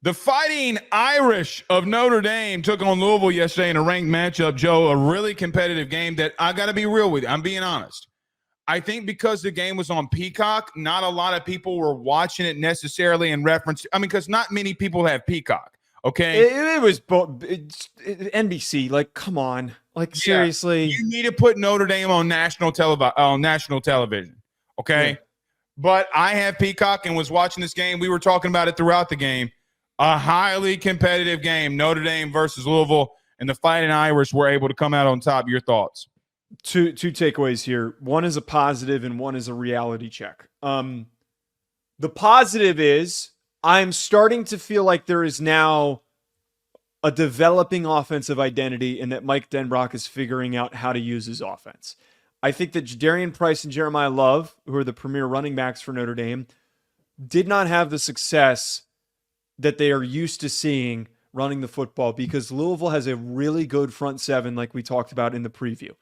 The Fighting Irish of Notre Dame took on Louisville yesterday in a ranked matchup, Joe, a really competitive game that I got to be real with you. I'm being honest. I think because the game was on Peacock, not a lot of people were watching it necessarily in reference. I mean, because not many people have Peacock, okay? It was NBC. Like, come on. Like, seriously. You need to put Notre Dame on national television, okay? Yeah. But I have Peacock and was watching this game. We were talking about it throughout the game. A highly competitive game, Notre Dame versus Louisville, and the Fighting Irish were able to come out on top. Your thoughts? Two takeaways here. One is a positive and one is a reality check. The positive is I'm starting to feel like there is now a developing offensive identity and that Mike Denbrock is figuring out how to use his offense. I think that Jadarian Price and Jeremiah Love, who are the premier running backs for Notre Dame, did not have the success that they are used to seeing running the football because Louisville has a really good front seven like we talked about in the preview.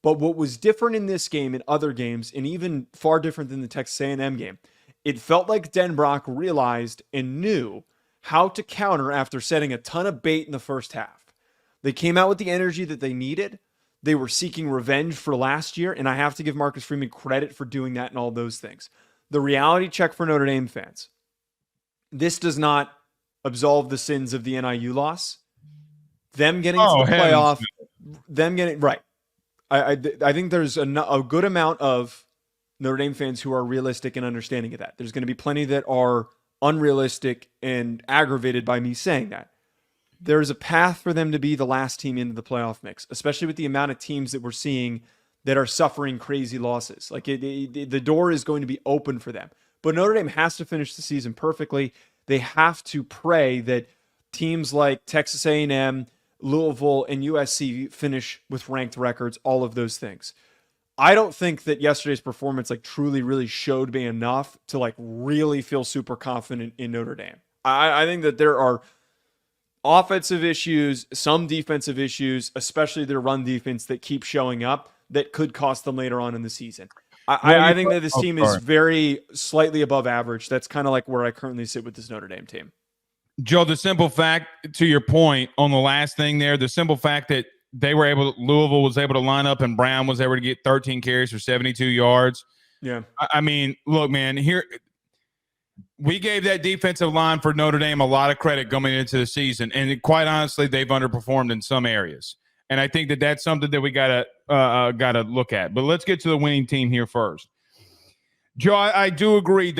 But what was different in this game and other games, and even far different than the Texas A&M game, it felt like Denbrock realized and knew how to counter after setting a ton of bait in the first half. They came out with the energy that they needed. They were seeking revenge for last year, and I have to give Marcus Freeman credit for doing that and all those things. The reality check for Notre Dame fans. This does not absolve the sins of the NIU loss. Them getting to the playoff, them getting right. I think there's a good amount of Notre Dame fans who are realistic and understanding of that. There's going to be plenty that are unrealistic and aggravated by me saying that. There's a path for them to be the last team into the playoff mix, especially with the amount of teams that we're seeing that are suffering crazy losses. Like the door is going to be open for them. But Notre Dame has to finish the season perfectly. They have to pray that teams like Texas A&M, Louisville, and USC finish with ranked records, all of those things. I don't think that yesterday's performance truly really showed me enough to really feel super confident in Notre Dame. I think that there are offensive issues, some defensive issues, especially their run defense that keep showing up that could cost them later on in the season. I think that this team is very slightly above average. That's kind of like where I currently sit with this Notre Dame team. Joe, the simple fact, to your point on the last thing there, the simple fact that Louisville was able to line up and Brown was able to get 13 carries for 72 yards. Yeah. I mean, look, man, here we gave that defensive line for Notre Dame a lot of credit coming into the season. And quite honestly, they've underperformed in some areas. And I think that that's something that we gotta look at. But let's get to the winning team here first. Joe, I do agree.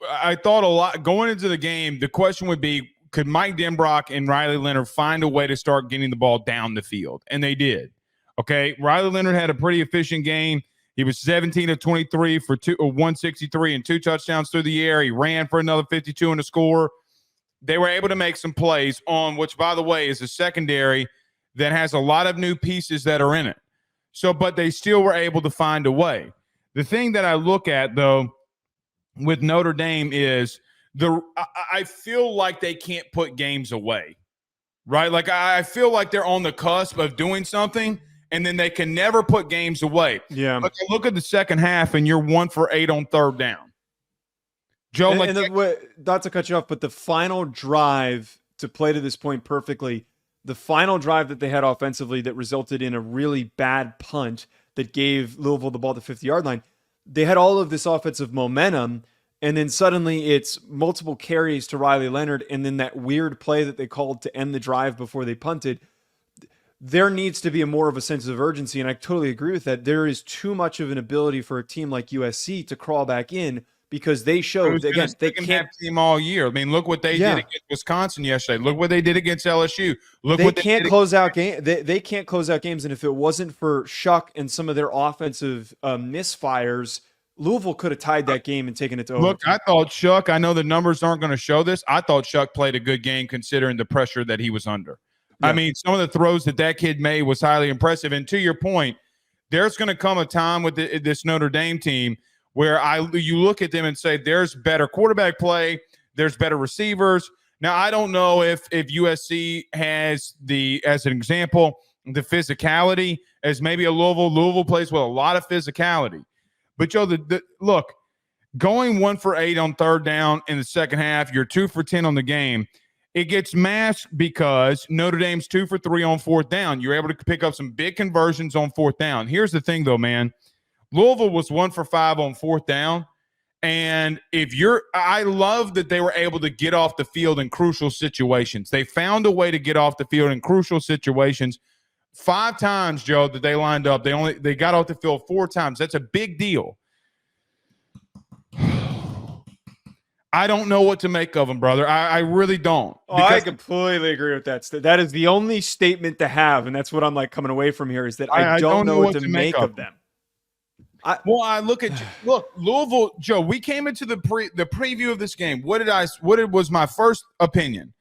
I thought a lot going into the game. The question would be, could Mike Denbrock and Riley Leonard find a way to start getting the ball down the field? And they did. Okay, Riley Leonard had a pretty efficient game. He was 17 of 23 for 163 and 2 touchdowns through the air. He ran for another 52 and a score. They were able to make some plays on, which, by the way, is a secondary that has a lot of new pieces that are in it. So, but they still were able to find a way. The thing that I look at, though, with Notre Dame is I feel like they can't put games away, right? Like I feel like they're on the cusp of doing something, and then they can never put games away. Yeah. But you look at the second half, and you're 1 for 8 on third down. Joe, not to cut you off, but the final drive to play to this point perfectly, the final drive that they had offensively that resulted in a really bad punt that gave Louisville the ball at the 50-yard line, they had all of this offensive momentum, and then suddenly it's multiple carries to Riley Leonard, and then that weird play that they called to end the drive before they punted. There needs to be more of a sense of urgency, and I totally agree with that. There is too much of an ability for a team like USC to crawl back in because they showed, again, they can't team all year. I mean, look what they did against Wisconsin yesterday. Look what they did against LSU. They can't close out games. They can't close out games, and if it wasn't for Shuck and some of their offensive misfires, Louisville could have tied that game and taken it to overtime. Look, I thought Shuck, I know the numbers aren't going to show this. I thought Shuck played a good game considering the pressure that he was under. Yeah. I mean, some of the throws that kid made was highly impressive. And to your point, there's going to come a time with this Notre Dame team where you look at them and say there's better quarterback play, there's better receivers. Now, I don't know if USC has as an example, the physicality as maybe a Louisville. Louisville plays with a lot of physicality. But, Joe, look, going 1 for 8 on third down in the second half, you're 2 for 10 on the game. It gets masked because Notre Dame's 2 for 3 on fourth down. You're able to pick up some big conversions on fourth down. Here's the thing, though, man. Louisville was 1 for 5 on fourth down. And I love that they were able to get off the field in crucial situations. They found a way to get off the field in crucial situations. 5 times, Joe, that they lined up. They got off the field 4 times. That's a big deal. I don't know what to make of them, brother. I really don't. I completely agree with that. That is the only statement to have, and that's what I'm like coming away from here is that I don't know what to make of them. Look, Louisville, Joe. We came into the preview of this game. What was my first opinion?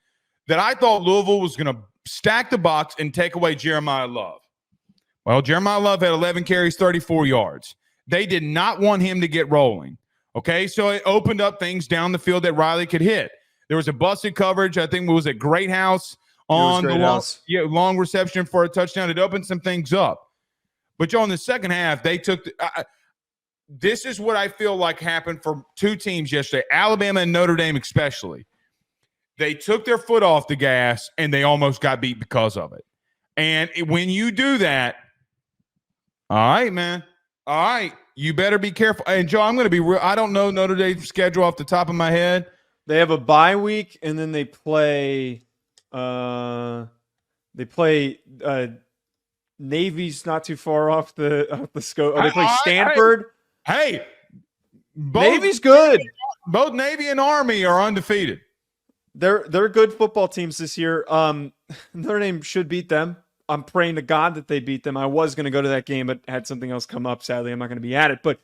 That I thought Louisville was going to stack the box and take away Jeremiah Love. Well, Jeremiah Love had 11 carries, 34 yards. They did not want him to get rolling. Okay, so it opened up things down the field that Riley could hit. There was a busted coverage. I think it was at Great House on the long reception for a touchdown. It opened some things up. But, Joe, in the second half, they took this is what I feel like happened for 2 teams yesterday, Alabama and Notre Dame especially. They took their foot off the gas, and they almost got beat because of it. And when you do that, all right, man, all right, you better be careful. And, Joe, I'm going to be real. I don't know Notre Dame's schedule off the top of my head. They have a bye week, and then they play Navy's not too far off the scope. They play Stanford. Navy's good. Both Navy and Army are undefeated. They're good football teams this year. Notre Dame should beat them. I'm praying to God that they beat them. I was going to go to that game, but had something else come up. Sadly, I'm not going to be at it. But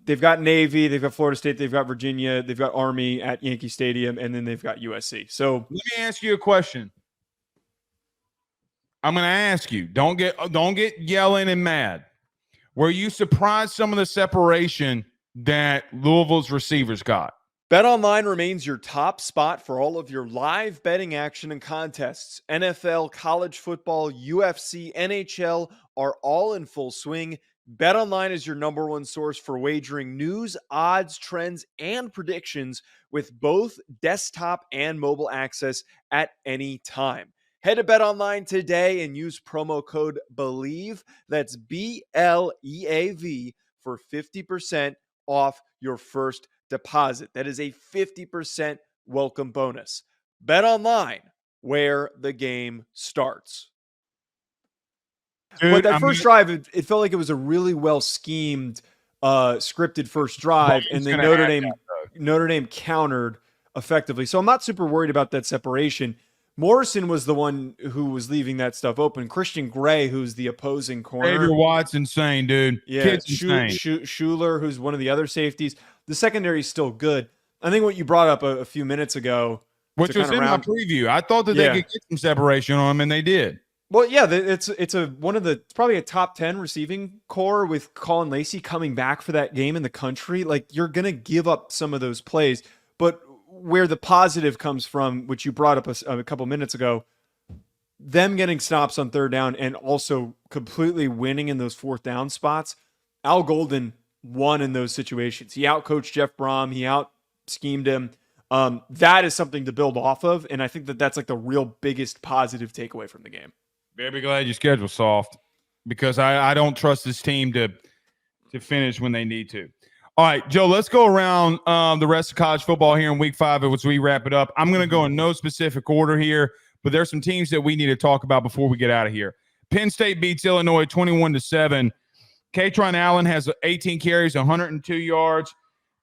they've got Navy, they've got Florida State, they've got Virginia, they've got Army at Yankee Stadium, and then they've got USC. So let me ask you a question. I'm going to ask you. Don't get yelling and mad. Were you surprised some of the separation that Louisville's receivers got? BetOnline remains your top spot for all of your live betting action and contests. NFL, college football, UFC, NHL are all in full swing. BetOnline is your #1 source for wagering news, odds, trends, and predictions with both desktop and mobile access at any time. Head to BetOnline today and use promo code BELIEVE, that's BLEAV, for 50% off your first deposit. That is a 50% welcome bonus. BetOnline, where the game starts. Dude, but that first drive, it felt like it was a really well schemed, scripted first drive, and then Notre Dame countered effectively. So I'm not super worried about that separation. Morrison was the one who was leaving that stuff open. Christian Gray, who's the opposing corner. Xavier Watt's insane, dude. Yeah, Schuler, who's one of the other safeties. The secondary is still good. I think what you brought up a few minutes ago, which was in my preview, I thought that they could get some separation on them, and they did. Well, yeah, it's probably a top 10 receiving core with Colin Lacey coming back for that game in the country. Like, you're gonna give up some of those plays, but where the positive comes from, which you brought up a couple minutes ago, them getting stops on third down and also completely winning in those fourth down spots. Al Golden won in those situations. He outcoached Jeff Brom. He out-schemed him. That is something to build off of, and I think that's like the real biggest positive takeaway from the game. Very glad your schedule's soft because I don't trust this team to finish when they need to. All right, Joe, let's go around the rest of college football here in week 5 as we wrap it up. I'm going to go in no specific order here, but there's some teams that we need to talk about before we get out of here. Penn State beats Illinois 21-7. Katron Allen has 18 carries, 102 yards,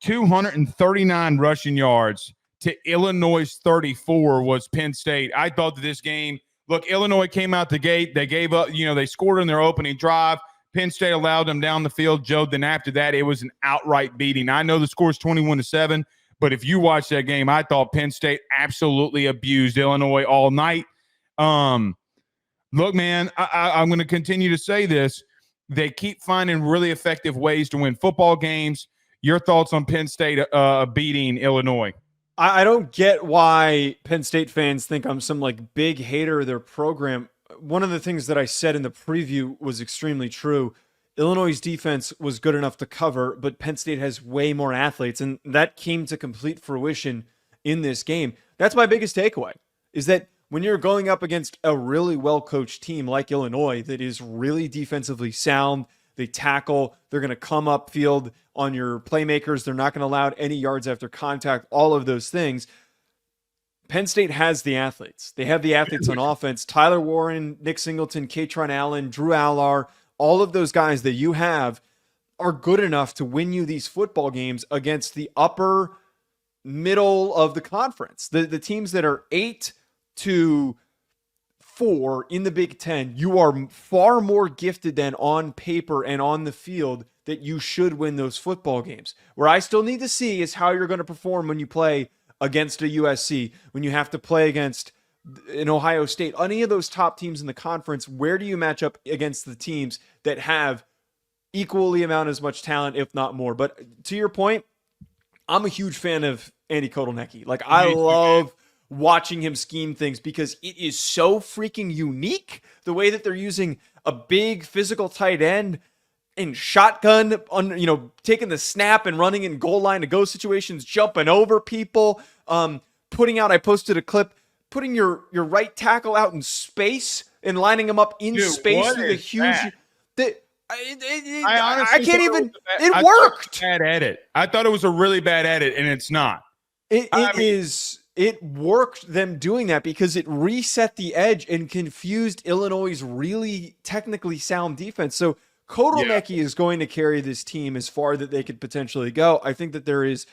239 rushing yards to Illinois' 34 was Penn State. I thought that this game, look, Illinois came out the gate. They gave up, they scored in their opening drive. Penn State allowed them down the field, Joe. Then after that, it was an outright beating. I know the score is 21-7, but if you watch that game, I thought Penn State absolutely abused Illinois all night. Look, man, I'm going to continue to say this. They keep finding really effective ways to win football games. Your thoughts on Penn State beating Illinois? I don't get why Penn State fans think I'm some like big hater of their program. One of the things that I said in the preview was extremely true. Illinois' defense was good enough to cover, but Penn State has way more athletes, and that came to complete fruition in this game. That's my biggest takeaway. is that when you're going up against a really well-coached team like Illinois that is really defensively sound, they tackle, they're going to come up field on your playmakers, they're not going to allow any yards after contact, all of those things. Penn State has the athletes. They have the athletes on offense. Tyler Warren, Nick Singleton, Katron Allen, Drew Allar, all of those guys that you have are good enough to win you these football games against the upper middle of the conference. The teams that are 8-4 in the Big Ten, you are far more gifted than on paper and on the field that you should win those football games. Where I still need to see is how you're going to perform when you play against a USC, when you have to play against an Ohio State, any of those top teams in the conference. Where do you match up against the teams that have equally amount as much talent, if not more? But to your point, I'm a huge fan of Andy Kotelnicki. Like, I love watching him scheme things because it is so freaking unique the way that they're using a big physical tight end in shotgun, taking the snap and running in goal line to go situations, jumping over people, putting out, I posted a clip, putting your right tackle out in space and lining him up in space with a huge... I can't even... It worked! Bad edit. I thought it was a really bad edit, and it's not. It worked, them doing that, because it reset the edge and confused Illinois' really technically sound defense. So Kotelnicki is going to carry this team as far that they could potentially go. I think that there is,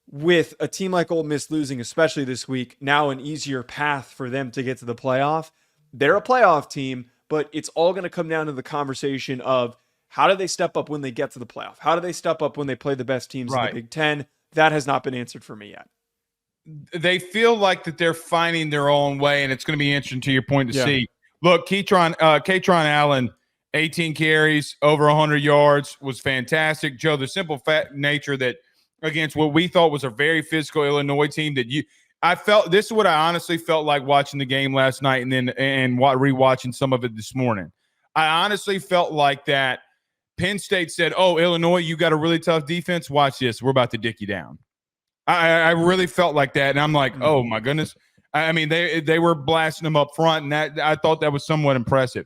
with a team like Ole Miss losing, especially this week, now an easier path for them to get to the playoff. They're a playoff team, but it's all going to come down to the conversation of how do they step up when they get to the playoff? How do they step up when they play the best teams in the Big Ten? That has not been answered for me yet. They feel like that they're finding their own way, and it's going to be interesting, to your point, to see. Look, Katron Allen, 18 carries, over 100 yards, was fantastic. Joe, the simple nature that against what we thought was a very physical Illinois team, I felt, this is what I honestly felt like watching the game last night and rewatching some of it this morning. I honestly felt like that Penn State said, "Oh, Illinois, you got a really tough defense. Watch this. We're about to dick you down." I really felt like that, and I'm like, oh my goodness. I mean, they were blasting them up front, and that I thought that was somewhat impressive.